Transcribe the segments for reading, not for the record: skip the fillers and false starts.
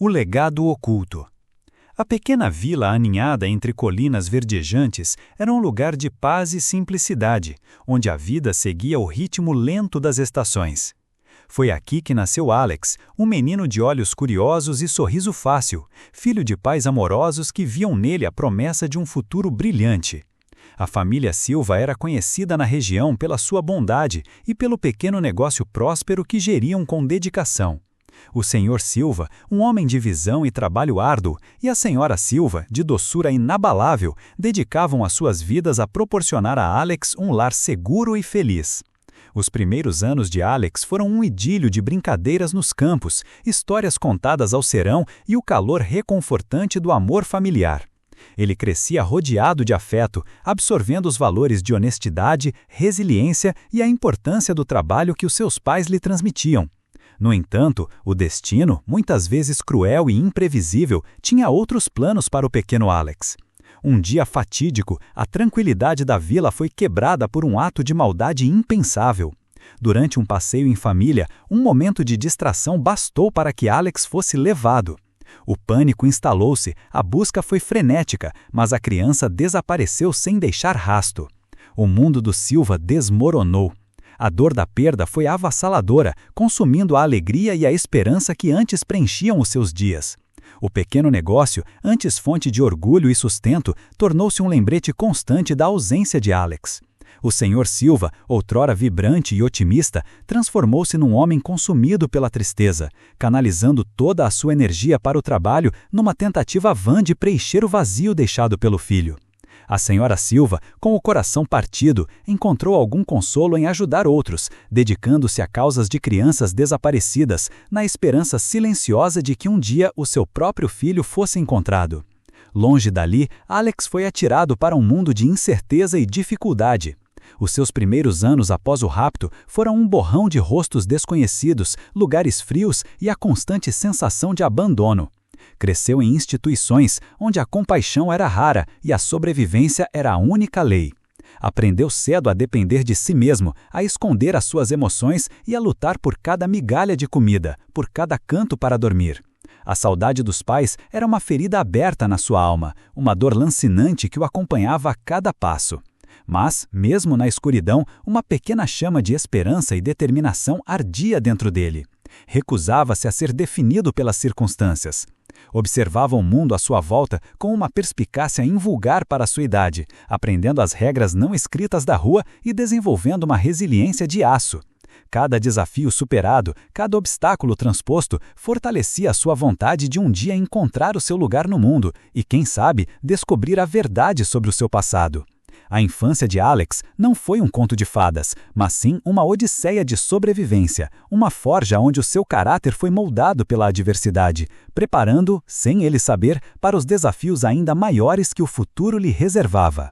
O legado oculto. A pequena vila aninhada entre colinas verdejantes era um lugar de paz e simplicidade, onde a vida seguia o ritmo lento das estações. Foi aqui que nasceu Alex, um menino de olhos curiosos e sorriso fácil, filho de pais amorosos que viam nele a promessa de um futuro brilhante. A família Silva era conhecida na região pela sua bondade e pelo pequeno negócio próspero que geriam com dedicação. O senhor Silva, um homem de visão e trabalho árduo, e a senhora Silva, de doçura inabalável, dedicavam as suas vidas a proporcionar a Alex um lar seguro e feliz. Os primeiros anos de Alex foram um idílio de brincadeiras nos campos, histórias contadas ao serão e o calor reconfortante do amor familiar. Ele crescia rodeado de afeto, absorvendo os valores de honestidade, resiliência e a importância do trabalho que os seus pais lhe transmitiam. No entanto, o destino, muitas vezes cruel e imprevisível, tinha outros planos para o pequeno Alex. Um dia fatídico, a tranquilidade da vila foi quebrada por um ato de maldade impensável. Durante um passeio em família, um momento de distração bastou para que Alex fosse levado. O pânico instalou-se, a busca foi frenética, mas a criança desapareceu sem deixar rasto. O mundo do Silva desmoronou. A dor da perda foi avassaladora, consumindo a alegria e a esperança que antes preenchiam os seus dias. O pequeno negócio, antes fonte de orgulho e sustento, tornou-se um lembrete constante da ausência de Alex. O senhor Silva, outrora vibrante e otimista, transformou-se num homem consumido pela tristeza, canalizando toda a sua energia para o trabalho numa tentativa vã de preencher o vazio deixado pelo filho. A senhora Silva, com o coração partido, encontrou algum consolo em ajudar outros, dedicando-se a causas de crianças desaparecidas, na esperança silenciosa de que um dia o seu próprio filho fosse encontrado. Longe dali, Alex foi atirado para um mundo de incerteza e dificuldade. Os seus primeiros anos após o rapto foram um borrão de rostos desconhecidos, lugares frios e a constante sensação de abandono. Cresceu em instituições onde a compaixão era rara e a sobrevivência era a única lei. Aprendeu cedo a depender de si mesmo, a esconder as suas emoções e a lutar por cada migalha de comida, por cada canto para dormir. A saudade dos pais era uma ferida aberta na sua alma, uma dor lancinante que o acompanhava a cada passo. Mas, mesmo na escuridão, uma pequena chama de esperança e determinação ardia dentro dele. Recusava-se a ser definido pelas circunstâncias. Observava o mundo à sua volta com uma perspicácia invulgar para a sua idade, aprendendo as regras não escritas da rua e desenvolvendo uma resiliência de aço. Cada desafio superado, cada obstáculo transposto, fortalecia a sua vontade de um dia encontrar o seu lugar no mundo e, quem sabe, descobrir a verdade sobre o seu passado. A infância de Alex não foi um conto de fadas, mas sim uma odisseia de sobrevivência, uma forja onde o seu caráter foi moldado pela adversidade, preparando-o, sem ele saber, para os desafios ainda maiores que o futuro lhe reservava.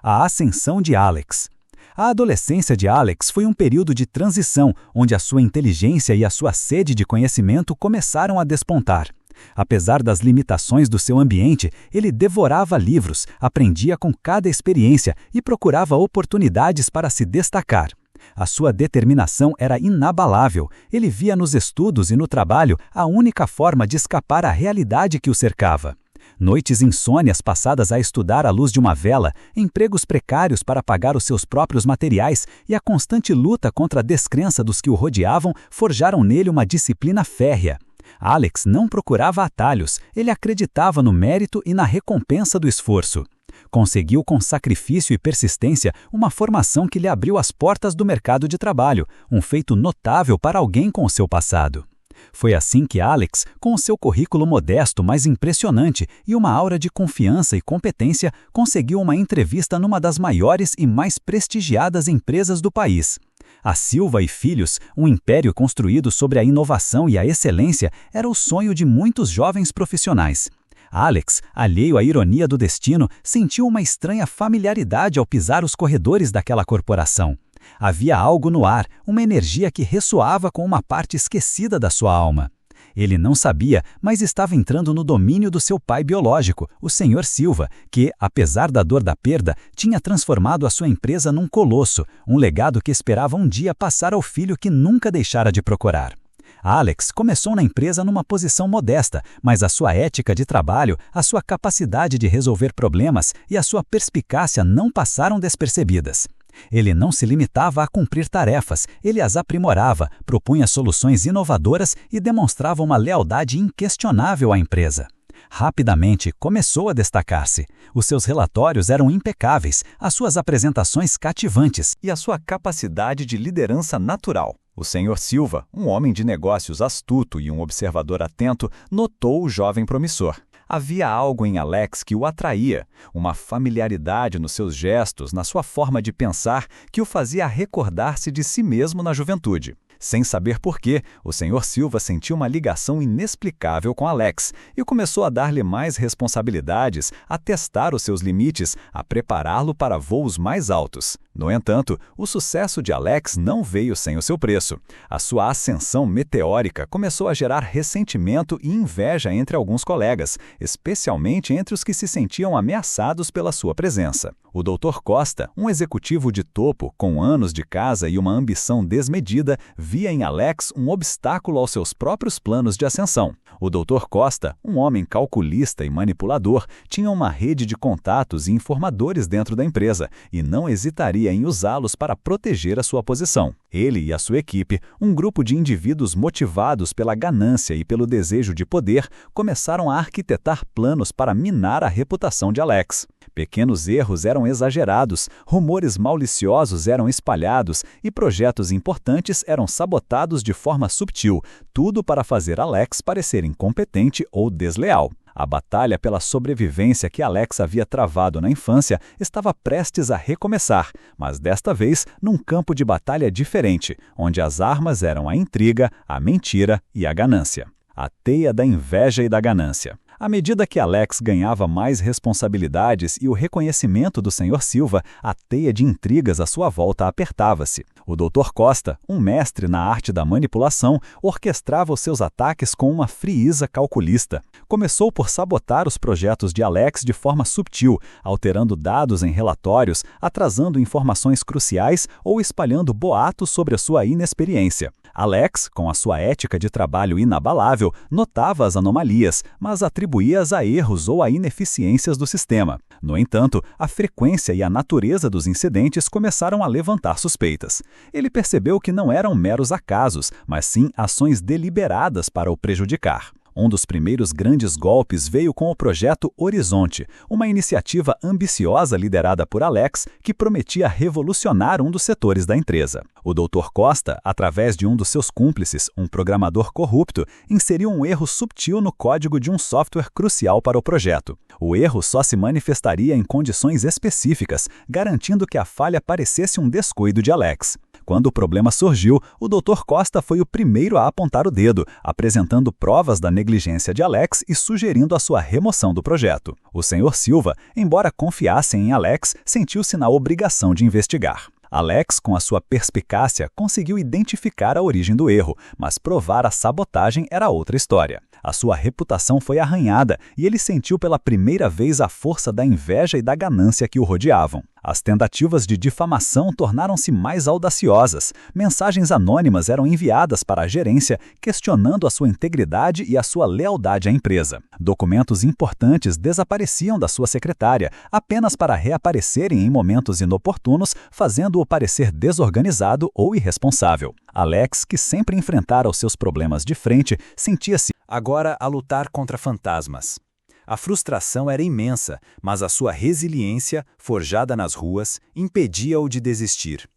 A ascensão de Alex. A adolescência de Alex foi um período de transição, onde a sua inteligência e a sua sede de conhecimento começaram a despontar. Apesar das limitações do seu ambiente, ele devorava livros, aprendia com cada experiência e procurava oportunidades para se destacar. A sua determinação era inabalável. Ele via nos estudos e no trabalho a única forma de escapar à realidade que o cercava. Noites insônias passadas a estudar à luz de uma vela, empregos precários para pagar os seus próprios materiais e a constante luta contra a descrença dos que o rodeavam forjaram nele uma disciplina férrea. Alex não procurava atalhos, ele acreditava no mérito e na recompensa do esforço. Conseguiu com sacrifício e persistência uma formação que lhe abriu as portas do mercado de trabalho, um feito notável para alguém com o seu passado. Foi assim que Alex, com o seu currículo modesto, mas impressionante, e uma aura de confiança e competência, conseguiu uma entrevista numa das maiores e mais prestigiadas empresas do país. A Silva e Filhos, um império construído sobre a inovação e a excelência, era o sonho de muitos jovens profissionais. Alex, alheio à ironia do destino, sentiu uma estranha familiaridade ao pisar os corredores daquela corporação. Havia algo no ar, uma energia que ressoava com uma parte esquecida da sua alma. Ele não sabia, mas estava entrando no domínio do seu pai biológico, o senhor Silva, que, apesar da dor da perda, tinha transformado a sua empresa num colosso, um legado que esperava um dia passar ao filho que nunca deixara de procurar. Alex começou na empresa numa posição modesta, mas a sua ética de trabalho, a sua capacidade de resolver problemas e a sua perspicácia não passaram despercebidas. Ele não se limitava a cumprir tarefas, ele as aprimorava, propunha soluções inovadoras e demonstrava uma lealdade inquestionável à empresa. Rapidamente começou a destacar-se. Os seus relatórios eram impecáveis, as suas apresentações cativantes e a sua capacidade de liderança natural. O Sr. Silva, um homem de negócios astuto e um observador atento, notou o jovem promissor. Havia algo em Alex que o atraía, uma familiaridade nos seus gestos, na sua forma de pensar, que o fazia recordar-se de si mesmo na juventude. Sem saber por quê, o Sr. Silva sentiu uma ligação inexplicável com Alex e começou a dar-lhe mais responsabilidades, a testar os seus limites, a prepará-lo para voos mais altos. No entanto, o sucesso de Alex não veio sem o seu preço. A sua ascensão meteórica começou a gerar ressentimento e inveja entre alguns colegas, especialmente entre os que se sentiam ameaçados pela sua presença. O Dr. Costa, um executivo de topo com anos de casa e uma ambição desmedida, via em Alex um obstáculo aos seus próprios planos de ascensão. O Dr. Costa, um homem calculista e manipulador, tinha uma rede de contatos e informadores dentro da empresa e não hesitaria em usá-los para proteger a sua posição. Ele e a sua equipe, um grupo de indivíduos motivados pela ganância e pelo desejo de poder, começaram a arquitetar planos para minar a reputação de Alex. Pequenos erros eram exagerados, rumores maliciosos eram espalhados e projetos importantes eram sabotados de forma subtil, tudo para fazer Alex parecer incompetente ou desleal. A batalha pela sobrevivência que Alex havia travado na infância estava prestes a recomeçar, mas desta vez num campo de batalha diferente, onde as armas eram a intriga, a mentira e a ganância. A teia da inveja e da ganância. À medida que Alex ganhava mais responsabilidades e o reconhecimento do Sr. Silva, a teia de intrigas à sua volta apertava-se. O Dr. Costa, um mestre na arte da manipulação, orquestrava os seus ataques com uma frieza calculista. Começou por sabotar os projetos de Alex de forma subtil, alterando dados em relatórios, atrasando informações cruciais ou espalhando boatos sobre a sua inexperiência. Alex, com a sua ética de trabalho inabalável, notava as anomalias, mas atribuía-as a erros ou a ineficiências do sistema. No entanto, a frequência e a natureza dos incidentes começaram a levantar suspeitas. Ele percebeu que não eram meros acasos, mas sim ações deliberadas para o prejudicar. Um dos primeiros grandes golpes veio com o projeto Horizonte, uma iniciativa ambiciosa liderada por Alex que prometia revolucionar um dos setores da empresa. O Dr. Costa, através de um dos seus cúmplices, um programador corrupto, inseriu um erro subtil no código de um software crucial para o projeto. O erro só se manifestaria em condições específicas, garantindo que a falha parecesse um descuido de Alex. Quando o problema surgiu, o Dr. Costa foi o primeiro a apontar o dedo, apresentando provas da negligência de Alex e sugerindo a sua remoção do projeto. O Sr. Silva, embora confiasse em Alex, sentiu-se na obrigação de investigar. Alex, com a sua perspicácia, conseguiu identificar a origem do erro, mas provar a sabotagem era outra história. A sua reputação foi arranhada e ele sentiu pela primeira vez a força da inveja e da ganância que o rodeavam. As tentativas de difamação tornaram-se mais audaciosas. Mensagens anônimas eram enviadas para a gerência, questionando a sua integridade e a sua lealdade à empresa. Documentos importantes desapareciam da sua secretária, apenas para reaparecerem em momentos inoportunos, fazendo-o parecer desorganizado ou irresponsável. Alex, que sempre enfrentara os seus problemas de frente, sentia-se agora a lutar contra fantasmas. A frustração era imensa, mas a sua resiliência, forjada nas ruas, impedia-o de desistir.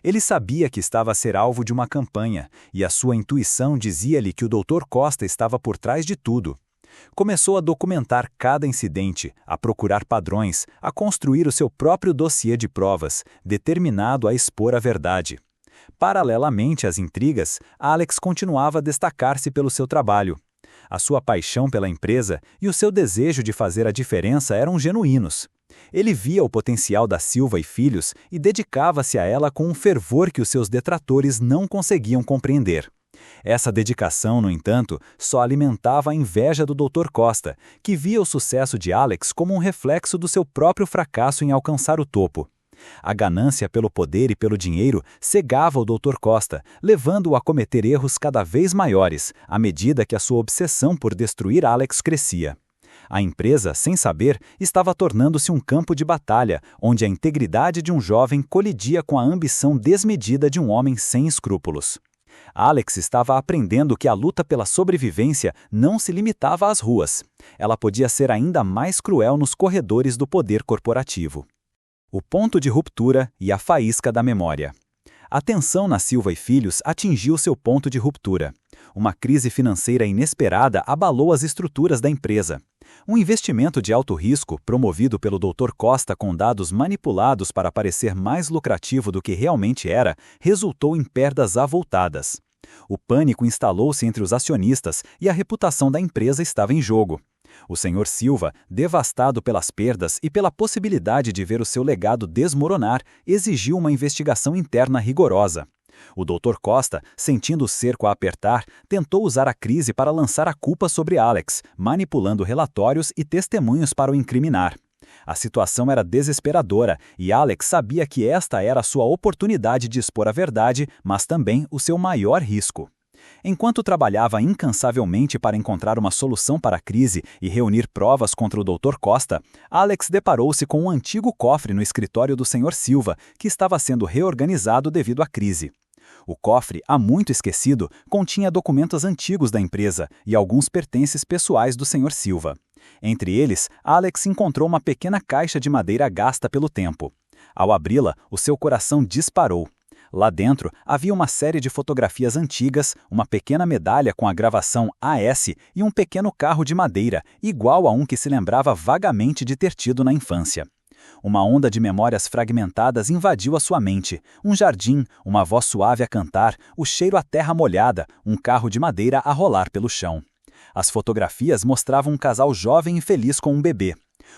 Ele sabia que estava a ser alvo de uma campanha, e a sua intuição dizia-lhe que o Dr. Costa estava por trás de tudo. Começou a documentar cada incidente, a procurar padrões, a construir o seu próprio dossiê de provas, determinado a expor a verdade. Paralelamente às intrigas, Alex continuava a destacar-se pelo seu trabalho. A sua paixão pela empresa e o seu desejo de fazer a diferença eram genuínos. Ele via o potencial da Silva e Filhos e dedicava-se a ela com um fervor que os seus detratores não conseguiam compreender. Essa dedicação, no entanto, só alimentava a inveja do Dr. Costa, que via o sucesso de Alex como um reflexo do seu próprio fracasso em alcançar o topo. A ganância pelo poder e pelo dinheiro cegava o Dr. Costa, levando-o a cometer erros cada vez maiores, à medida que a sua obsessão por destruir Alex crescia. A empresa, sem saber, estava tornando-se um campo de batalha, onde a integridade de um jovem colidia com a ambição desmedida de um homem sem escrúpulos. Alex estava aprendendo que a luta pela sobrevivência não se limitava às ruas. Ela podia ser ainda mais cruel nos corredores do poder corporativo. O ponto de ruptura e a faísca da memória. A tensão na Silva e Filhos atingiu seu ponto de ruptura. Uma crise financeira inesperada abalou as estruturas da empresa. Um investimento de alto risco, promovido pelo Dr. Costa com dados manipulados para parecer mais lucrativo do que realmente era, resultou em perdas avultadas. O pânico instalou-se entre os acionistas e a reputação da empresa estava em jogo. O Sr. Silva, devastado pelas perdas e pela possibilidade de ver o seu legado desmoronar, exigiu uma investigação interna rigorosa. O Dr. Costa, sentindo o cerco a apertar, tentou usar a crise para lançar a culpa sobre Alex, manipulando relatórios e testemunhos para o incriminar. A situação era desesperadora e Alex sabia que esta era a sua oportunidade de expor a verdade, mas também o seu maior risco. Enquanto trabalhava incansavelmente para encontrar uma solução para a crise e reunir provas contra o Dr. Costa, Alex deparou-se com um antigo cofre no escritório do Sr. Silva, que estava sendo reorganizado devido à crise. O cofre, há muito esquecido, continha documentos antigos da empresa e alguns pertences pessoais do Sr. Silva. Entre eles, Alex encontrou uma pequena caixa de madeira gasta pelo tempo. Ao abri-la, o seu coração disparou. Lá dentro, havia uma série de fotografias antigas, uma pequena medalha com a gravação AS e um pequeno carro de madeira, igual a um que se lembrava vagamente de ter tido na infância. Uma onda de memórias fragmentadas invadiu a sua mente. Um jardim, uma voz suave a cantar, o cheiro à terra molhada, um carro de madeira a rolar pelo chão. As fotografias mostravam um casal jovem e feliz com um bebê.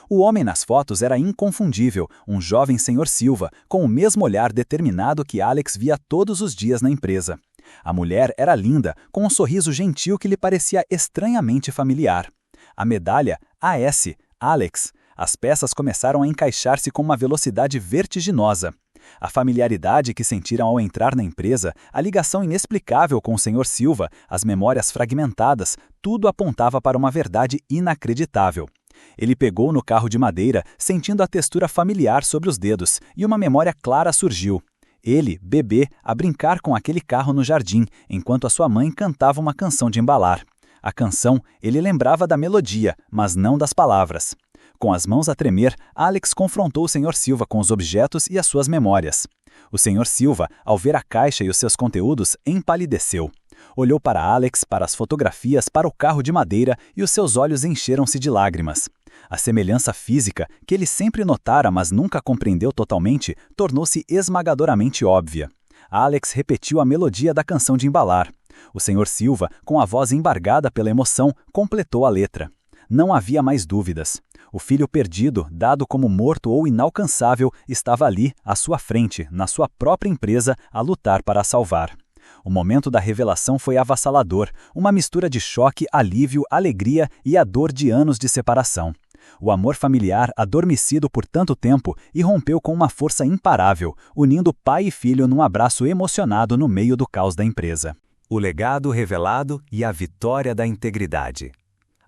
O homem nas fotos era inconfundível, um jovem Sr. Silva, com o mesmo olhar determinado que Alex via todos os dias na empresa. A mulher era linda, com um sorriso gentil que lhe parecia estranhamente familiar. A medalha, AS, Alex. As peças começaram a encaixar-se com uma velocidade vertiginosa. A familiaridade que sentiram ao entrar na empresa, a ligação inexplicável com o Sr. Silva, as memórias fragmentadas, tudo apontava para uma verdade inacreditável. Ele pegou no carro de madeira, sentindo a textura familiar sobre os dedos, e uma memória clara surgiu. Ele, bebê, a brincar com aquele carro no jardim, enquanto a sua mãe cantava uma canção de embalar. A canção, ele lembrava da melodia, mas não das palavras. Com as mãos a tremer, Alex confrontou o Sr. Silva com os objetos e as suas memórias. O Sr. Silva, ao ver a caixa e os seus conteúdos, empalideceu. Olhou para Alex, para as fotografias, para o carro de madeira e os seus olhos encheram-se de lágrimas. A semelhança física, que ele sempre notara mas nunca compreendeu totalmente, tornou-se esmagadoramente óbvia. Alex repetiu a melodia da canção de embalar. O Sr. Silva, com a voz embargada pela emoção, completou a letra. Não havia mais dúvidas. O filho perdido, dado como morto ou inalcançável, estava ali, à sua frente, na sua própria empresa, a lutar para a salvar. O momento da revelação foi avassalador, uma mistura de choque, alívio, alegria e a dor de anos de separação. O amor familiar, adormecido por tanto tempo, irrompeu com uma força imparável, unindo pai e filho num abraço emocionado no meio do caos da empresa. O legado revelado e a vitória da integridade.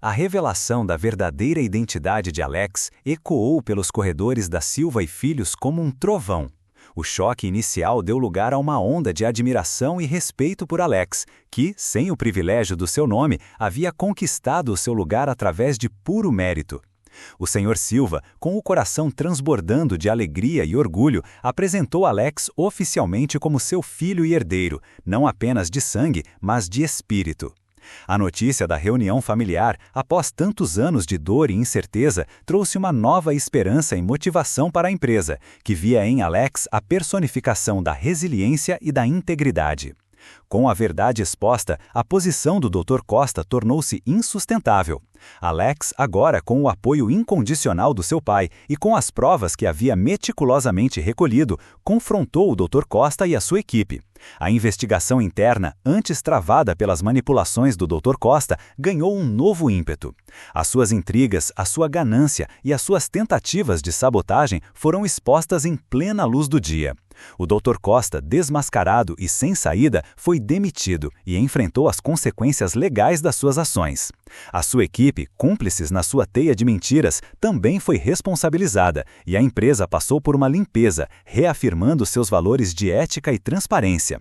A revelação da verdadeira identidade de Alex ecoou pelos corredores da Silva e Filhos como um trovão. O choque inicial deu lugar a uma onda de admiração e respeito por Alex, que, sem o privilégio do seu nome, havia conquistado o seu lugar através de puro mérito. O Sr. Silva, com o coração transbordando de alegria e orgulho, apresentou Alex oficialmente como seu filho e herdeiro, não apenas de sangue, mas de espírito. A notícia da reunião familiar, após tantos anos de dor e incerteza, trouxe uma nova esperança e motivação para a empresa, que via em Alex a personificação da resiliência e da integridade. Com a verdade exposta, a posição do Dr. Costa tornou-se insustentável. Alex, agora com o apoio incondicional do seu pai e com as provas que havia meticulosamente recolhido, confrontou o Dr. Costa e a sua equipe. A investigação interna, antes travada pelas manipulações do Dr. Costa, ganhou um novo ímpeto. As suas intrigas, a sua ganância e as suas tentativas de sabotagem foram expostas em plena luz do dia. O Dr. Costa, desmascarado e sem saída, foi demitido e enfrentou as consequências legais das suas ações. A sua equipe, cúmplices na sua teia de mentiras, também foi responsabilizada e a empresa passou por uma limpeza, reafirmando seus valores de ética e transparência.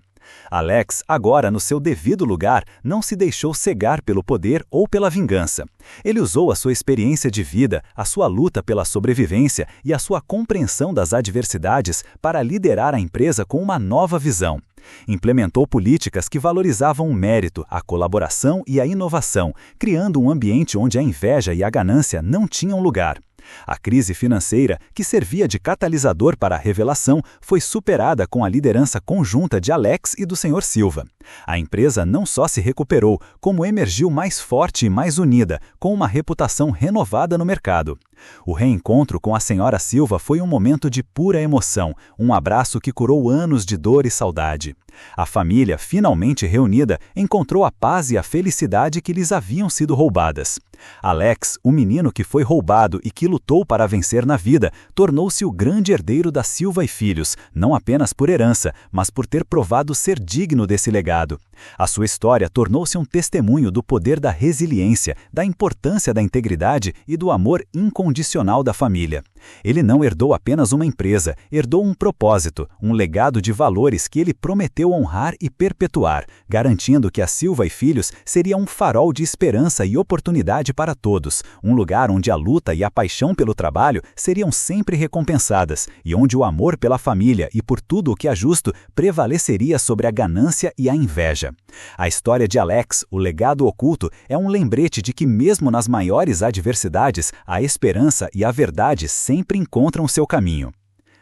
Alex, agora no seu devido lugar, não se deixou cegar pelo poder ou pela vingança. Ele usou a sua experiência de vida, a sua luta pela sobrevivência e a sua compreensão das adversidades para liderar a empresa com uma nova visão. Implementou políticas que valorizavam o mérito, a colaboração e a inovação, criando um ambiente onde a inveja e a ganância não tinham lugar. A crise financeira, que servia de catalisador para a revelação, foi superada com a liderança conjunta de Alex e do Sr. Silva. A empresa não só se recuperou, como emergiu mais forte e mais unida, com uma reputação renovada no mercado. O reencontro com a Sra. Silva foi um momento de pura emoção, um abraço que curou anos de dor e saudade. A família, finalmente reunida, encontrou a paz e a felicidade que lhes haviam sido roubadas. Alex, o menino que foi roubado e que lutou para vencer na vida, tornou-se o grande herdeiro da Silva e Filhos, não apenas por herança, mas por ter provado ser digno desse legado. A sua história tornou-se um testemunho do poder da resiliência, da importância da integridade e do amor incondicional da família. Ele não herdou apenas uma empresa, herdou um propósito, um legado de valores que ele prometeu honrar e perpetuar, garantindo que a Silva e Filhos seria um farol de esperança e oportunidade para todos, um lugar onde a luta e a paixão pelo trabalho seriam sempre recompensadas e onde o amor pela família e por tudo o que é justo prevaleceria sobre a ganância e a inveja. A história de Alex, o legado oculto, é um lembrete de que mesmo nas maiores adversidades, a esperança e a verdade sempre encontram seu caminho.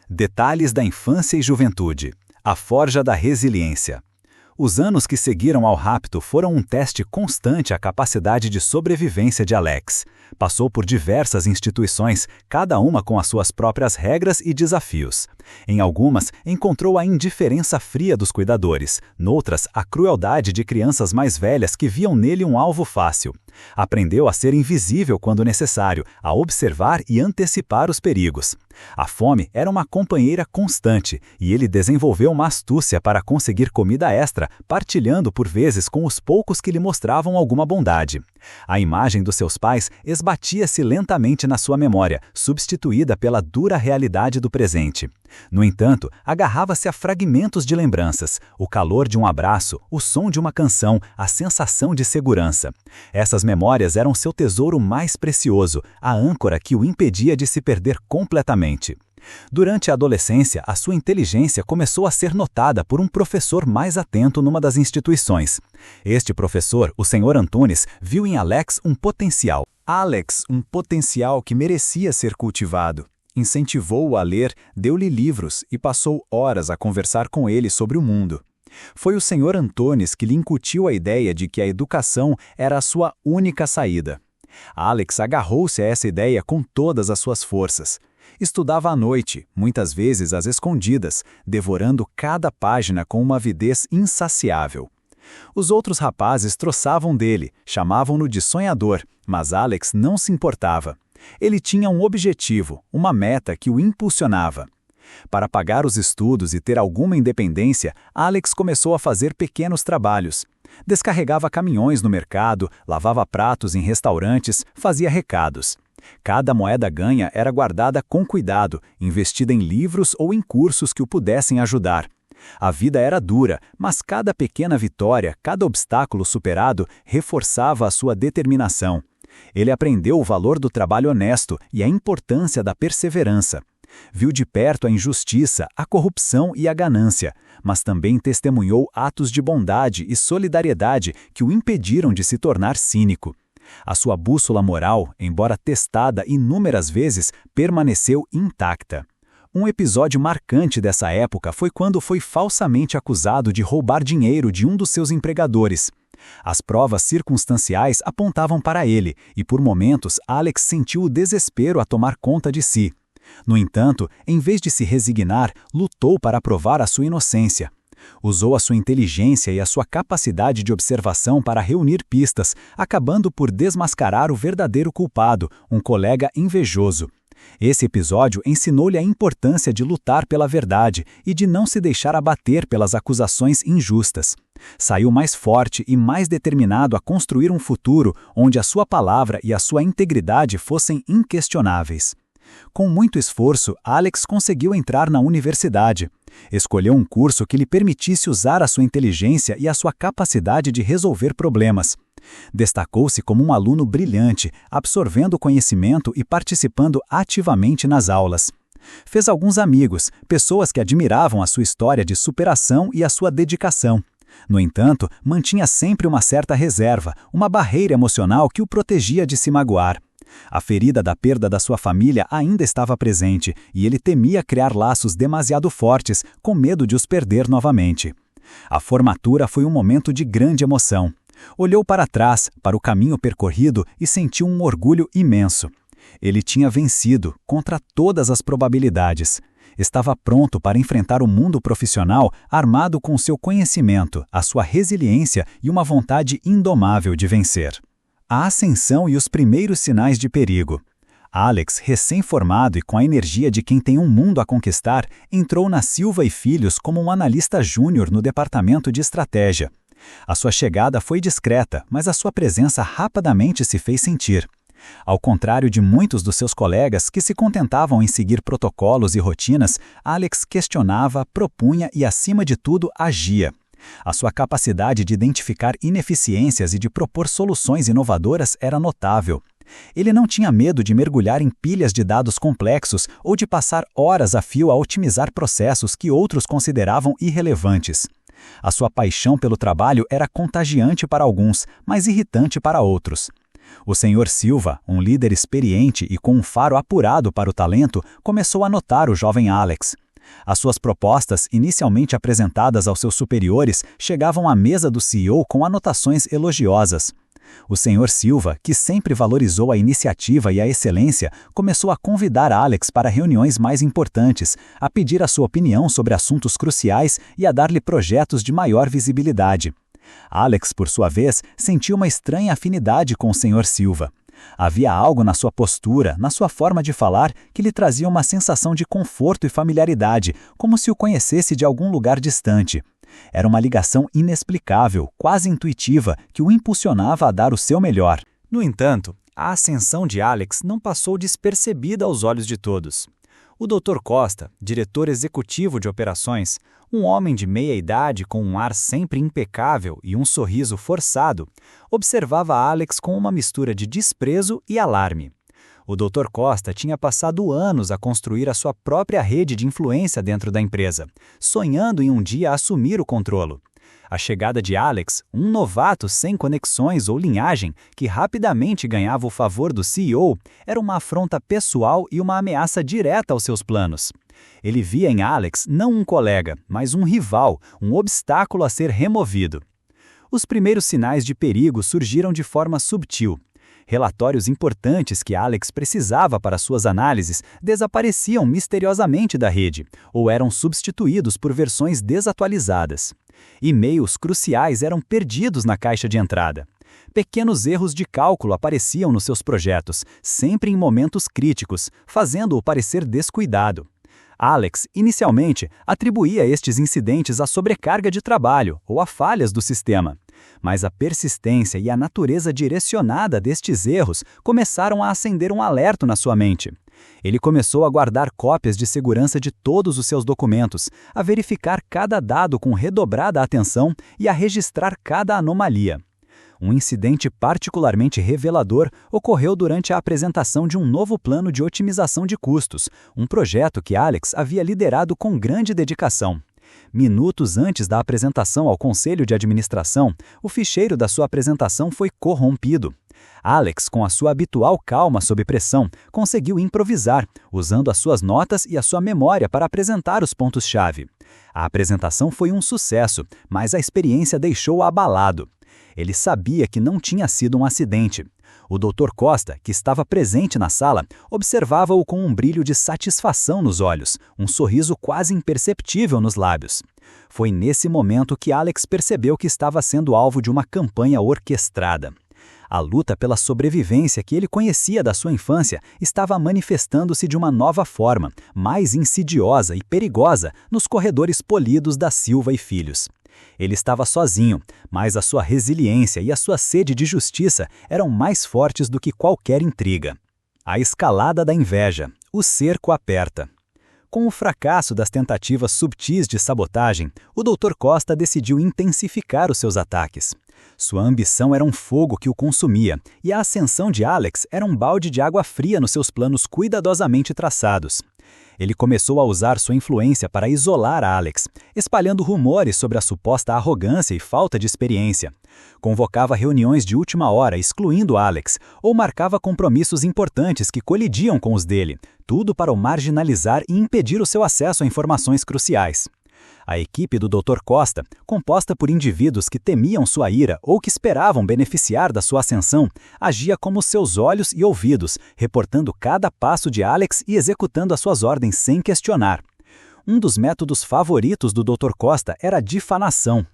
Detalhes da infância e juventude. A forja da resiliência. Os anos que seguiram ao rapto foram um teste constante à capacidade de sobrevivência de Alex. Passou por diversas instituições, cada uma com as suas próprias regras e desafios. Em algumas, encontrou a indiferença fria dos cuidadores, noutras, a crueldade de crianças mais velhas que viam nele um alvo fácil. Aprendeu a ser invisível quando necessário, a observar e antecipar os perigos. A fome era uma companheira constante e ele desenvolveu uma astúcia para conseguir comida extra, partilhando por vezes com os poucos que lhe mostravam alguma bondade. A imagem dos seus pais esbatia-se lentamente na sua memória, substituída pela dura realidade do presente. No entanto, agarrava-se a fragmentos de lembranças, o calor de um abraço, o som de uma canção, a sensação de segurança. Essas memórias eram seu tesouro mais precioso, a âncora que o impedia de se perder completamente. Durante a adolescência, a sua inteligência começou a ser notada por um professor mais atento numa das instituições. Este professor, o Sr. Antunes, viu em Alex um potencial. Um potencial que merecia ser cultivado. Incentivou-o a ler, deu-lhe livros e passou horas a conversar com ele sobre o mundo. Foi o Sr. Antunes que lhe incutiu a ideia de que a educação era a sua única saída. Alex agarrou-se a essa ideia com todas as suas forças. Estudava à noite, muitas vezes às escondidas, devorando cada página com uma avidez insaciável. Os outros rapazes troçavam dele, chamavam-no de sonhador, mas Alex não se importava. Ele tinha um objetivo, uma meta que o impulsionava. Para pagar os estudos e ter alguma independência, Alex começou a fazer pequenos trabalhos. Descarregava caminhões no mercado, lavava pratos em restaurantes, fazia recados. Cada moeda ganha era guardada com cuidado, investida em livros ou em cursos que o pudessem ajudar. A vida era dura, mas cada pequena vitória, cada obstáculo superado, reforçava a sua determinação. Ele aprendeu o valor do trabalho honesto e a importância da perseverança. Viu de perto a injustiça, a corrupção e a ganância, mas também testemunhou atos de bondade e solidariedade que o impediram de se tornar cínico. A sua bússola moral, embora testada inúmeras vezes, permaneceu intacta. Um episódio marcante dessa época foi quando foi falsamente acusado de roubar dinheiro de um dos seus empregadores. As provas circunstanciais apontavam para ele, e por momentos Alex sentiu o desespero a tomar conta de si. No entanto, em vez de se resignar, lutou para provar a sua inocência. Usou a sua inteligência e a sua capacidade de observação para reunir pistas, acabando por desmascarar o verdadeiro culpado, um colega invejoso. Esse episódio ensinou-lhe a importância de lutar pela verdade e de não se deixar abater pelas acusações injustas. Saiu mais forte e mais determinado a construir um futuro onde a sua palavra e a sua integridade fossem inquestionáveis. Com muito esforço, Alex conseguiu entrar na universidade. Escolheu um curso que lhe permitisse usar a sua inteligência e a sua capacidade de resolver problemas. Destacou-se como um aluno brilhante, absorvendo conhecimento e participando ativamente nas aulas. Fez alguns amigos, pessoas que admiravam a sua história de superação e a sua dedicação. No entanto, mantinha sempre uma certa reserva, uma barreira emocional que o protegia de se magoar. A ferida da perda da sua família ainda estava presente e ele temia criar laços demasiado fortes, com medo de os perder novamente. A formatura foi um momento de grande emoção. Olhou para trás, para o caminho percorrido e sentiu um orgulho imenso. Ele tinha vencido, contra todas as probabilidades. Estava pronto para enfrentar o mundo profissional armado com seu conhecimento, a sua resiliência e uma vontade indomável de vencer. A ascensão e os primeiros sinais de perigo. Alex, recém-formado e com a energia de quem tem um mundo a conquistar, entrou na Silva e Filhos como um analista júnior no departamento de estratégia. A sua chegada foi discreta, mas a sua presença rapidamente se fez sentir. Ao contrário de muitos dos seus colegas que se contentavam em seguir protocolos e rotinas, Alex questionava, propunha e, acima de tudo, agia. A sua capacidade de identificar ineficiências e de propor soluções inovadoras era notável. Ele não tinha medo de mergulhar em pilhas de dados complexos ou de passar horas a fio a otimizar processos que outros consideravam irrelevantes. A sua paixão pelo trabalho era contagiante para alguns, mas irritante para outros. O Sr. Silva, um líder experiente e com um faro apurado para o talento, começou a notar o jovem Alex. As suas propostas, inicialmente apresentadas aos seus superiores, chegavam à mesa do CEO com anotações elogiosas. O Sr. Silva, que sempre valorizou a iniciativa e a excelência, começou a convidar Alex para reuniões mais importantes, a pedir a sua opinião sobre assuntos cruciais e a dar-lhe projetos de maior visibilidade. Alex, por sua vez, sentiu uma estranha afinidade com o Sr. Silva. Havia algo na sua postura, na sua forma de falar, que lhe trazia uma sensação de conforto e familiaridade, como se o conhecesse de algum lugar distante. Era uma ligação inexplicável, quase intuitiva, que o impulsionava a dar o seu melhor. No entanto, a ascensão de Alex não passou despercebida aos olhos de todos. O Dr. Costa, diretor executivo de operações, um homem de meia-idade com um ar sempre impecável e um sorriso forçado, observava Alex com uma mistura de desprezo e alarme. O Dr. Costa tinha passado anos a construir a sua própria rede de influência dentro da empresa, sonhando em um dia assumir o controle. A chegada de Alex, um novato sem conexões ou linhagem, que rapidamente ganhava o favor do CEO, era uma afronta pessoal e uma ameaça direta aos seus planos. Ele via em Alex não um colega, mas um rival, um obstáculo a ser removido. Os primeiros sinais de perigo surgiram de forma subtil. Relatórios importantes que Alex precisava para suas análises desapareciam misteriosamente da rede, ou eram substituídos por versões desatualizadas. E-mails cruciais eram perdidos na caixa de entrada. Pequenos erros de cálculo apareciam nos seus projetos, sempre em momentos críticos, fazendo-o parecer descuidado. Alex, inicialmente, atribuía estes incidentes à sobrecarga de trabalho ou a falhas do sistema. Mas a persistência e a natureza direcionada destes erros começaram a acender um alerta na sua mente. Ele começou a guardar cópias de segurança de todos os seus documentos, a verificar cada dado com redobrada atenção e a registrar cada anomalia. Um incidente particularmente revelador ocorreu durante a apresentação de um novo plano de otimização de custos, um projeto que Alex havia liderado com grande dedicação. Minutos antes da apresentação ao Conselho de Administração, o ficheiro da sua apresentação foi corrompido. Alex, com a sua habitual calma sob pressão, conseguiu improvisar, usando as suas notas e a sua memória para apresentar os pontos-chave. A apresentação foi um sucesso, mas a experiência deixou-o abalado. Ele sabia que não tinha sido um acidente. O Dr. Costa, que estava presente na sala, observava-o com um brilho de satisfação nos olhos, um sorriso quase imperceptível nos lábios. Foi nesse momento que Alex percebeu que estava sendo alvo de uma campanha orquestrada. A luta pela sobrevivência que ele conhecia da sua infância estava manifestando-se de uma nova forma, mais insidiosa e perigosa, nos corredores polidos da Silva e Filhos. Ele estava sozinho, mas a sua resiliência e a sua sede de justiça eram mais fortes do que qualquer intriga. A escalada da inveja, o cerco aperta. Com o fracasso das tentativas subtis de sabotagem, o Dr. Costa decidiu intensificar os seus ataques. Sua ambição era um fogo que o consumia, e a ascensão de Alex era um balde de água fria nos seus planos cuidadosamente traçados. Ele começou a usar sua influência para isolar Alex, espalhando rumores sobre a suposta arrogância e falta de experiência. Convocava reuniões de última hora, excluindo Alex, ou marcava compromissos importantes que colidiam com os dele, tudo para o marginalizar e impedir o seu acesso a informações cruciais. A equipe do Dr. Costa, composta por indivíduos que temiam sua ira ou que esperavam beneficiar da sua ascensão, agia como seus olhos e ouvidos, reportando cada passo de Alex e executando as suas ordens sem questionar. Um dos métodos favoritos do Dr. Costa era a difamação.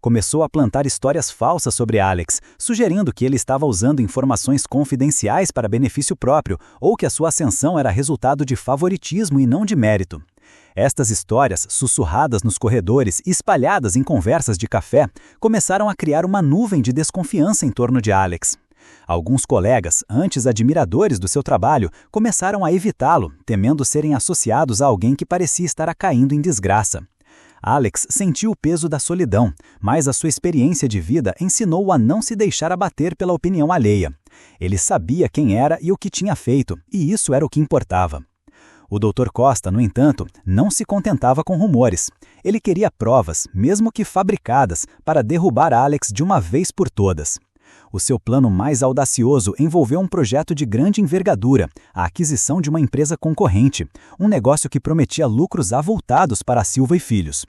Começou a plantar histórias falsas sobre Alex, sugerindo que ele estava usando informações confidenciais para benefício próprio ou que a sua ascensão era resultado de favoritismo e não de mérito. Estas histórias, sussurradas nos corredores e espalhadas em conversas de café, começaram a criar uma nuvem de desconfiança em torno de Alex. Alguns colegas, antes admiradores do seu trabalho, começaram a evitá-lo, temendo serem associados a alguém que parecia estar caindo em desgraça. Alex sentiu o peso da solidão, mas a sua experiência de vida ensinou-o a não se deixar abater pela opinião alheia. Ele sabia quem era e o que tinha feito, e isso era o que importava. O Dr. Costa, no entanto, não se contentava com rumores. Ele queria provas, mesmo que fabricadas, para derrubar Alex de uma vez por todas. O seu plano mais audacioso envolveu um projeto de grande envergadura, a aquisição de uma empresa concorrente, um negócio que prometia lucros avultados para a Silva e Filhos.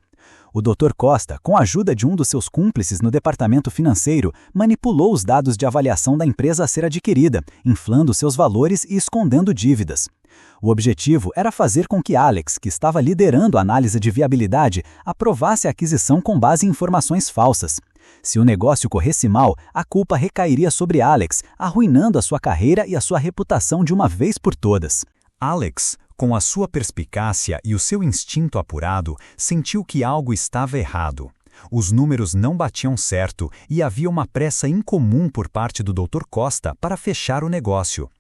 O Dr. Costa, com a ajuda de um dos seus cúmplices no departamento financeiro, manipulou os dados de avaliação da empresa a ser adquirida, inflando seus valores e escondendo dívidas. O objetivo era fazer com que Alex, que estava liderando a análise de viabilidade, aprovasse a aquisição com base em informações falsas. Se o negócio corresse mal, a culpa recairia sobre Alex, arruinando a sua carreira e a sua reputação de uma vez por todas. Alex, com a sua perspicácia e o seu instinto apurado, sentiu que algo estava errado. Os números não batiam certo e havia uma pressa incomum por parte do Dr. Costa para fechar o negócio.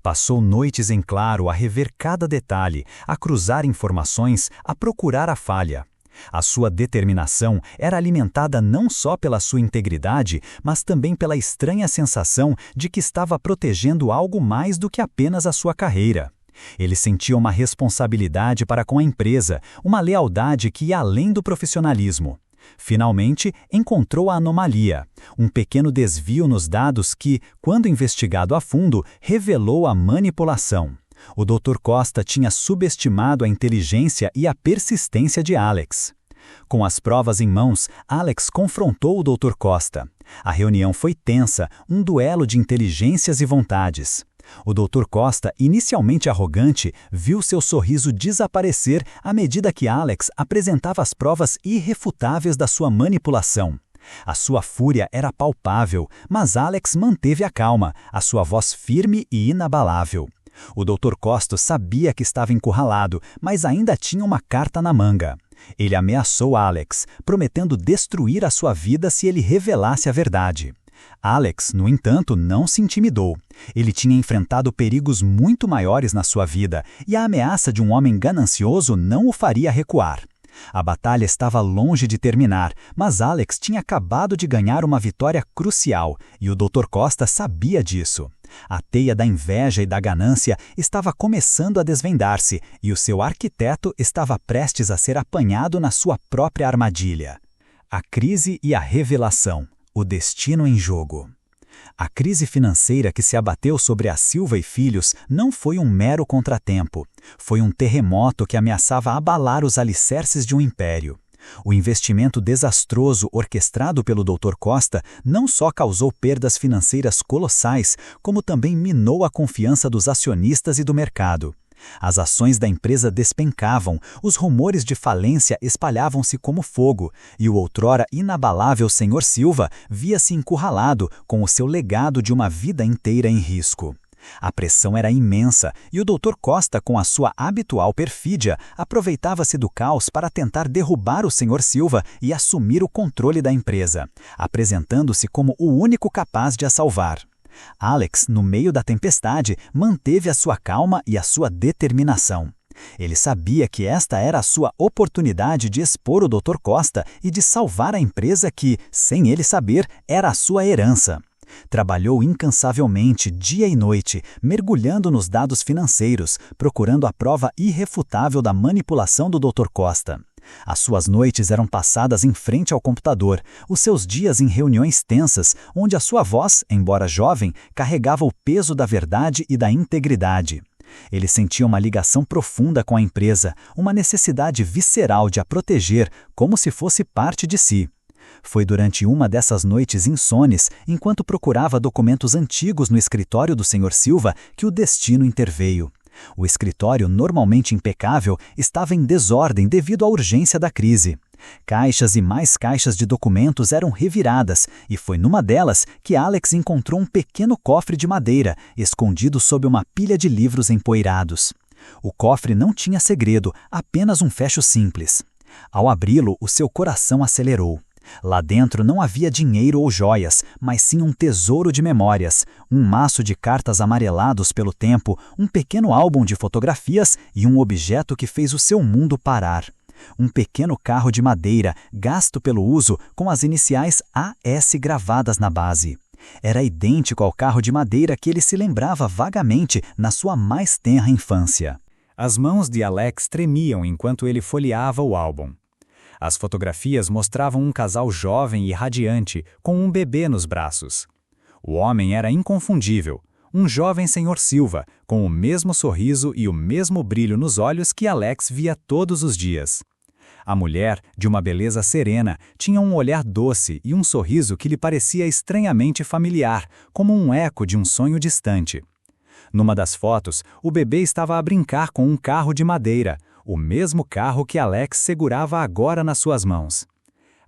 Passou noites em claro a rever cada detalhe, a cruzar informações, a procurar a falha. A sua determinação era alimentada não só pela sua integridade, mas também pela estranha sensação de que estava protegendo algo mais do que apenas a sua carreira. Ele sentia uma responsabilidade para com a empresa, uma lealdade que ia além do profissionalismo. Finalmente, encontrou a anomalia, um pequeno desvio nos dados que, quando investigado a fundo, revelou a manipulação. O Dr. Costa tinha subestimado a inteligência e a persistência de Alex. Com as provas em mãos, Alex confrontou o Dr. Costa. A reunião foi tensa, um duelo de inteligências e vontades. O Dr. Costa, inicialmente arrogante, viu seu sorriso desaparecer à medida que Alex apresentava as provas irrefutáveis da sua manipulação. A sua fúria era palpável, mas Alex manteve a calma, a sua voz firme e inabalável. O Dr. Costa sabia que estava encurralado, mas ainda tinha uma carta na manga. Ele ameaçou Alex, prometendo destruir a sua vida se ele revelasse a verdade. Alex, no entanto, não se intimidou. Ele tinha enfrentado perigos muito maiores na sua vida, e a ameaça de um homem ganancioso não o faria recuar. A batalha estava longe de terminar, mas Alex tinha acabado de ganhar uma vitória crucial, e o Dr. Costa sabia disso. A teia da inveja e da ganância estava começando a desvendar-se, e o seu arquiteto estava prestes a ser apanhado na sua própria armadilha. A crise e a revelação. O destino em jogo. A crise financeira que se abateu sobre a Silva e Filhos não foi um mero contratempo. Foi um terremoto que ameaçava abalar os alicerces de um império. O investimento desastroso orquestrado pelo Dr. Costa não só causou perdas financeiras colossais, como também minou a confiança dos acionistas e do mercado. As ações da empresa despencavam, os rumores de falência espalhavam-se como fogo, e o outrora inabalável Sr. Silva via-se encurralado com o seu legado de uma vida inteira em risco. A pressão era imensa e o Dr. Costa, com a sua habitual perfídia, aproveitava-se do caos para tentar derrubar o Sr. Silva e assumir o controle da empresa, apresentando-se como o único capaz de a salvar. Alex, no meio da tempestade, manteve a sua calma e a sua determinação. Ele sabia que esta era a sua oportunidade de expor o Dr. Costa e de salvar a empresa que, sem ele saber, era a sua herança. Trabalhou incansavelmente, dia e noite, mergulhando nos dados financeiros, procurando a prova irrefutável da manipulação do Dr. Costa. As suas noites eram passadas em frente ao computador, os seus dias em reuniões tensas, onde a sua voz, embora jovem, carregava o peso da verdade e da integridade. Ele sentia uma ligação profunda com a empresa, uma necessidade visceral de a proteger, como se fosse parte de si. Foi durante uma dessas noites insones, enquanto procurava documentos antigos no escritório do Sr. Silva, que o destino interveio. O escritório, normalmente impecável, estava em desordem devido à urgência da crise. Caixas e mais caixas de documentos eram reviradas, e foi numa delas que Alex encontrou um pequeno cofre de madeira, escondido sob uma pilha de livros empoeirados. O cofre não tinha segredo, apenas um fecho simples. Ao abri-lo, o seu coração acelerou. Lá dentro não havia dinheiro ou joias, mas sim um tesouro de memórias, um maço de cartas amarelados pelo tempo, um pequeno álbum de fotografias e um objeto que fez o seu mundo parar. Um pequeno carro de madeira, gasto pelo uso, com as iniciais AS gravadas na base. Era idêntico ao carro de madeira que ele se lembrava vagamente na sua mais tenra infância. As mãos de Alex tremiam enquanto ele folheava o álbum. As fotografias mostravam um casal jovem e radiante, com um bebê nos braços. O homem era inconfundível, um jovem Sr. Silva, com o mesmo sorriso e o mesmo brilho nos olhos que Alex via todos os dias. A mulher, de uma beleza serena, tinha um olhar doce e um sorriso que lhe parecia estranhamente familiar, como um eco de um sonho distante. Numa das fotos, o bebê estava a brincar com um carro de madeira, o mesmo carro que Alex segurava agora nas suas mãos.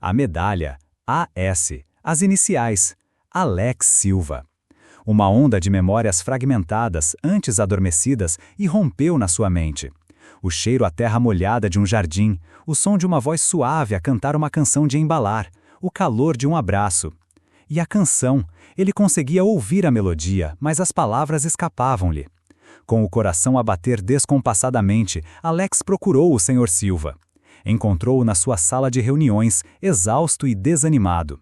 A medalha, AS, as iniciais, Alex Silva. Uma onda de memórias fragmentadas, antes adormecidas, irrompeu na sua mente. O cheiro à terra molhada de um jardim, o som de uma voz suave a cantar uma canção de embalar, o calor de um abraço. E a canção, ele conseguia ouvir a melodia, mas as palavras escapavam-lhe. Com o coração a bater descompassadamente, Alex procurou o Sr. Silva. Encontrou-o na sua sala de reuniões, exausto e desanimado.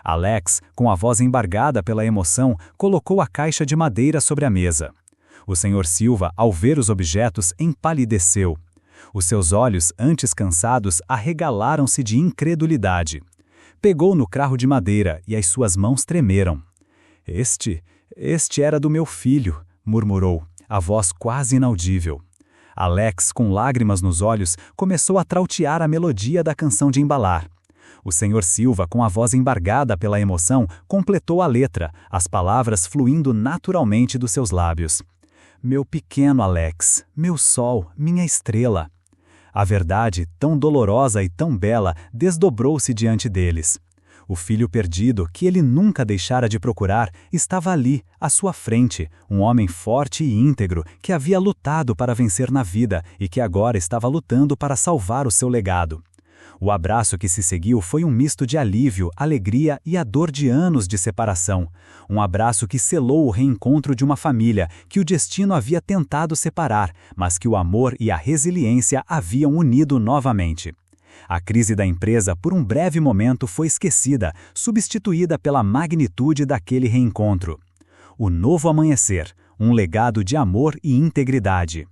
Alex, com a voz embargada pela emoção, colocou a caixa de madeira sobre a mesa. O Sr. Silva, ao ver os objetos, empalideceu. Os seus olhos, antes cansados, arregalaram-se de incredulidade. Pegou no carro de madeira e as suas mãos tremeram. Este era do meu filho, murmurou, a voz quase inaudível. Alex, com lágrimas nos olhos, começou a trautear a melodia da canção de embalar. O Sr. Silva, com a voz embargada pela emoção, completou a letra, as palavras fluindo naturalmente dos seus lábios. Meu pequeno Alex, meu sol, minha estrela. A verdade, tão dolorosa e tão bela, desdobrou-se diante deles. O filho perdido, que ele nunca deixara de procurar, estava ali, à sua frente, um homem forte e íntegro, que havia lutado para vencer na vida e que agora estava lutando para salvar o seu legado. O abraço que se seguiu foi um misto de alívio, alegria e a dor de anos de separação. Um abraço que selou o reencontro de uma família que o destino havia tentado separar, mas que o amor e a resiliência haviam unido novamente. A crise da empresa, por um breve momento, foi esquecida, substituída pela magnitude daquele reencontro. O novo amanhecer, um legado de amor e integridade.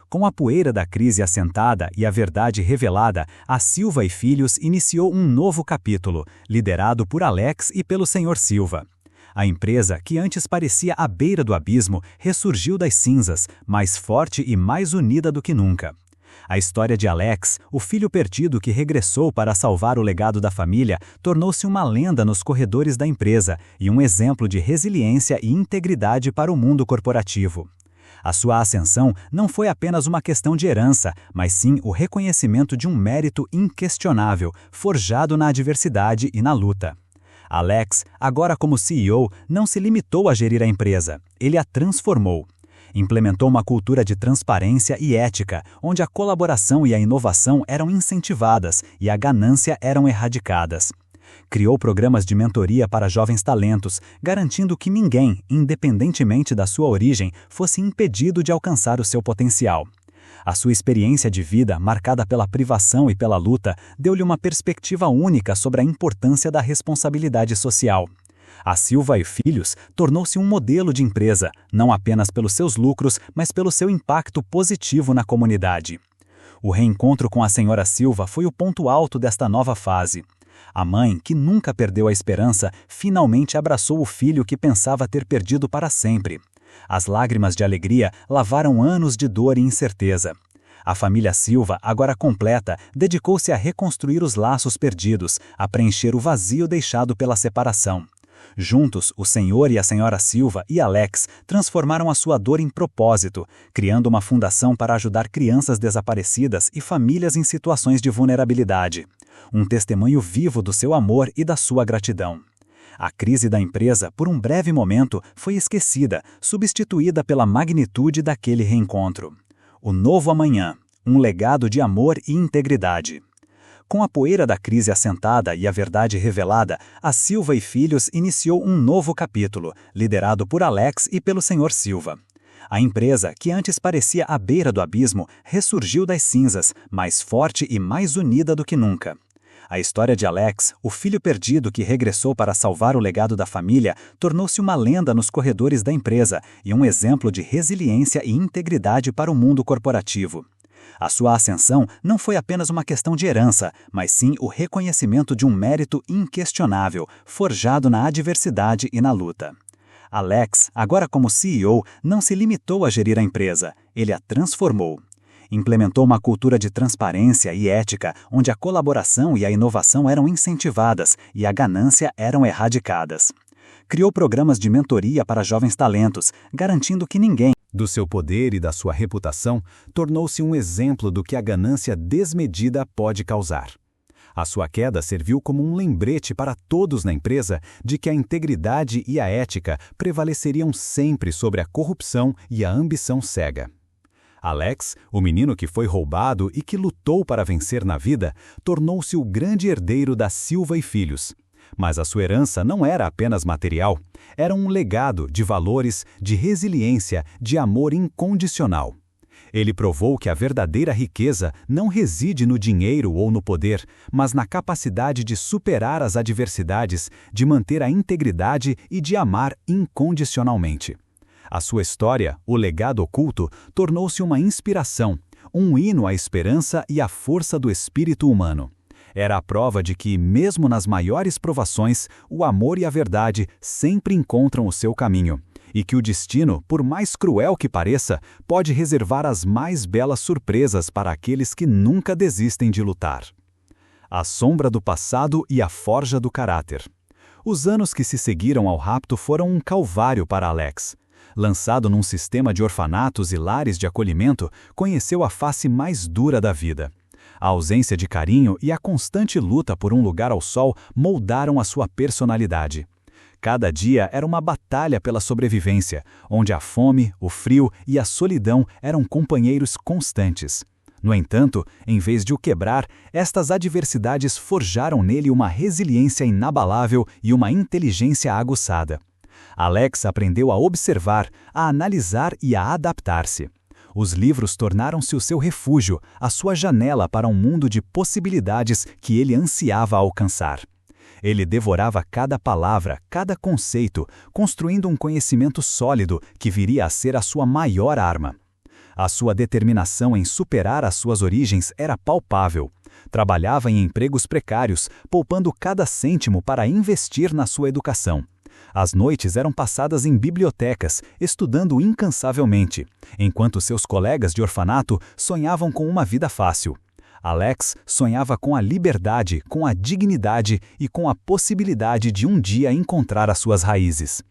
Com a poeira da crise assentada e a verdade revelada, a Silva e Filhos iniciou um novo capítulo, liderado por Alex e pelo Sr. Silva. A empresa, que antes parecia à beira do abismo, ressurgiu das cinzas, mais forte e mais unida do que nunca. A história de Alex, o filho perdido que regressou para salvar o legado da família, tornou-se uma lenda nos corredores da empresa e um exemplo de resiliência e integridade para o mundo corporativo. A sua ascensão não foi apenas uma questão de herança, mas sim o reconhecimento de um mérito inquestionável, forjado na adversidade e na luta. Alex, agora como CEO, não se limitou a gerir a empresa, ele a transformou. Implementou uma cultura de transparência e ética, onde a colaboração e a inovação eram incentivadas e a ganância eram erradicadas. Criou programas de mentoria para jovens talentos, garantindo que ninguém, independentemente da sua origem, fosse impedido de alcançar o seu potencial. A sua experiência de vida, marcada pela privação e pela luta, deu-lhe uma perspectiva única sobre a importância da responsabilidade social. A Silva e Filhos tornou-se um modelo de empresa, não apenas pelos seus lucros, mas pelo seu impacto positivo na comunidade. O reencontro com a senhora Silva foi o ponto alto desta nova fase. A mãe, que nunca perdeu a esperança, finalmente abraçou o filho que pensava ter perdido para sempre. As lágrimas de alegria lavaram anos de dor e incerteza. A família Silva, agora completa, dedicou-se a reconstruir os laços perdidos, a preencher o vazio deixado pela separação. Juntos, o senhor e a senhora Silva e Alex transformaram a sua dor em propósito, criando uma fundação para ajudar crianças desaparecidas e famílias em situações de vulnerabilidade. Um testemunho vivo do seu amor e da sua gratidão. A crise da empresa, por um breve momento, foi esquecida, substituída pela magnitude daquele reencontro. O novo amanhã, um legado de amor e integridade. Com a poeira da crise assentada e a verdade revelada, a Silva e Filhos iniciou um novo capítulo, liderado por Alex e pelo Sr. Silva. A empresa, que antes parecia à beira do abismo, ressurgiu das cinzas, mais forte e mais unida do que nunca. A história de Alex, o filho perdido que regressou para salvar o legado da família, tornou-se uma lenda nos corredores da empresa e um exemplo de resiliência e integridade para o mundo corporativo. A sua ascensão não foi apenas uma questão de herança, mas sim o reconhecimento de um mérito inquestionável, forjado na adversidade e na luta. Alex, agora como CEO, não se limitou a gerir a empresa, ele a transformou. Implementou uma cultura de transparência e ética, onde a colaboração e a inovação eram incentivadas e a ganância eram erradicadas. Criou programas de mentoria para jovens talentos, garantindo que ninguém, do seu poder e da sua reputação, tornou-se um exemplo do que a ganância desmedida pode causar. A sua queda serviu como um lembrete para todos na empresa de que a integridade e a ética prevaleceriam sempre sobre a corrupção e a ambição cega. Alex, o menino que foi roubado e que lutou para vencer na vida, tornou-se o grande herdeiro da Silva e Filhos. Mas a sua herança não era apenas material, era um legado de valores, de resiliência, de amor incondicional. Ele provou que a verdadeira riqueza não reside no dinheiro ou no poder, mas na capacidade de superar as adversidades, de manter a integridade e de amar incondicionalmente. A sua história, o legado oculto, tornou-se uma inspiração, um hino à esperança e à força do espírito humano. Era a prova de que, mesmo nas maiores provações, o amor e a verdade sempre encontram o seu caminho, e que o destino, por mais cruel que pareça, pode reservar as mais belas surpresas para aqueles que nunca desistem de lutar. A sombra do passado e a forja do caráter. Os anos que se seguiram ao rapto foram um calvário para Alex. Lançado num sistema de orfanatos e lares de acolhimento, conheceu a face mais dura da vida. A ausência de carinho e a constante luta por um lugar ao sol moldaram a sua personalidade. Cada dia era uma batalha pela sobrevivência, onde a fome, o frio e a solidão eram companheiros constantes. No entanto, em vez de o quebrar, estas adversidades forjaram nele uma resiliência inabalável e uma inteligência aguçada. Alex aprendeu a observar, a analisar e a adaptar-se. Os livros tornaram-se o seu refúgio, a sua janela para um mundo de possibilidades que ele ansiava alcançar. Ele devorava cada palavra, cada conceito, construindo um conhecimento sólido que viria a ser a sua maior arma. A sua determinação em superar as suas origens era palpável. Trabalhava em empregos precários, poupando cada cêntimo para investir na sua educação. As noites eram passadas em bibliotecas, estudando incansavelmente, enquanto seus colegas de orfanato sonhavam com uma vida fácil. Alex sonhava com a liberdade, com a dignidade e com a possibilidade de um dia encontrar as suas raízes.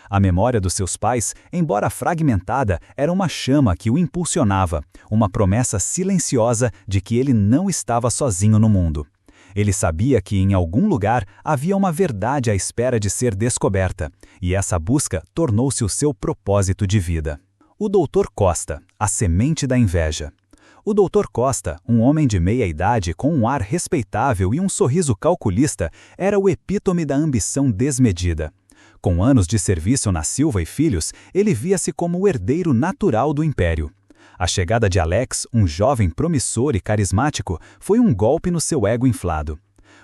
A memória dos seus pais, embora fragmentada, era uma chama que o impulsionava, uma promessa silenciosa de que ele não estava sozinho no mundo. Ele sabia que em algum lugar havia uma verdade à espera de ser descoberta, e essa busca tornou-se o seu propósito de vida. O Dr. Costa, a semente da inveja. O Dr. Costa, um homem de meia-idade com um ar respeitável e um sorriso calculista, era o epítome da ambição desmedida. Com anos de serviço na Silva e Filhos, ele via-se como o herdeiro natural do império. A chegada de Alex, um jovem promissor e carismático, foi um golpe no seu ego inflado.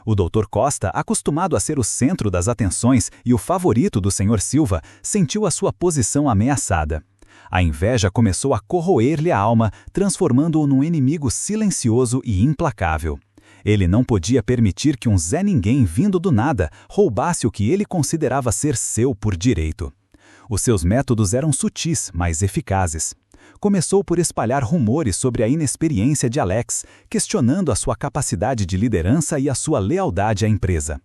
O Dr. Costa, acostumado a ser o centro das atenções e o favorito do Sr. Silva, sentiu a sua posição ameaçada. A inveja começou a corroer-lhe a alma, transformando-o num inimigo silencioso e implacável. Ele não podia permitir que um Zé Ninguém vindo do nada roubasse o que ele considerava ser seu por direito. Os seus métodos eram sutis, mas eficazes. Começou por espalhar rumores sobre a inexperiência de Alex, questionando a sua capacidade de liderança e a sua lealdade à empresa.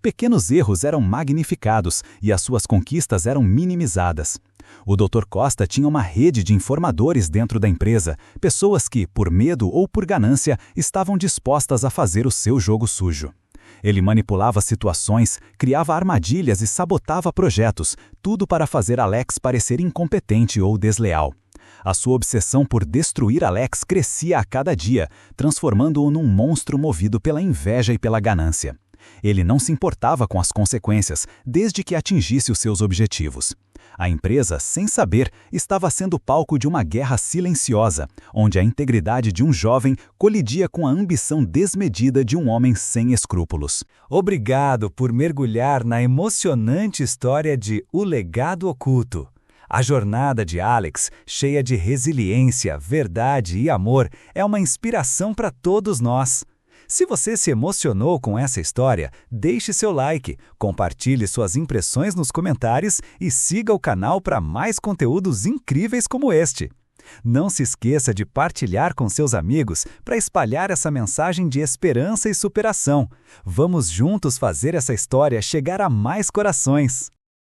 Pequenos erros eram magnificados e as suas conquistas eram minimizadas. O Dr. Costa tinha uma rede de informadores dentro da empresa, pessoas que, por medo ou por ganância, estavam dispostas a fazer o seu jogo sujo. Ele manipulava situações, criava armadilhas e sabotava projetos, tudo para fazer Alex parecer incompetente ou desleal. A sua obsessão por destruir Alex crescia a cada dia, transformando-o num monstro movido pela inveja e pela ganância. Ele não se importava com as consequências, desde que atingisse os seus objetivos. A empresa, sem saber, estava sendo palco de uma guerra silenciosa, onde a integridade de um jovem colidia com a ambição desmedida de um homem sem escrúpulos. Obrigado por mergulhar na emocionante história de O Legado Oculto. A jornada de Alex, cheia de resiliência, verdade e amor, é uma inspiração para todos nós. Se você se emocionou com essa história, deixe seu like, compartilhe suas impressões nos comentários e siga o canal para mais conteúdos incríveis como este. Não se esqueça de partilhar com seus amigos para espalhar essa mensagem de esperança e superação. Vamos juntos fazer essa história chegar a mais corações.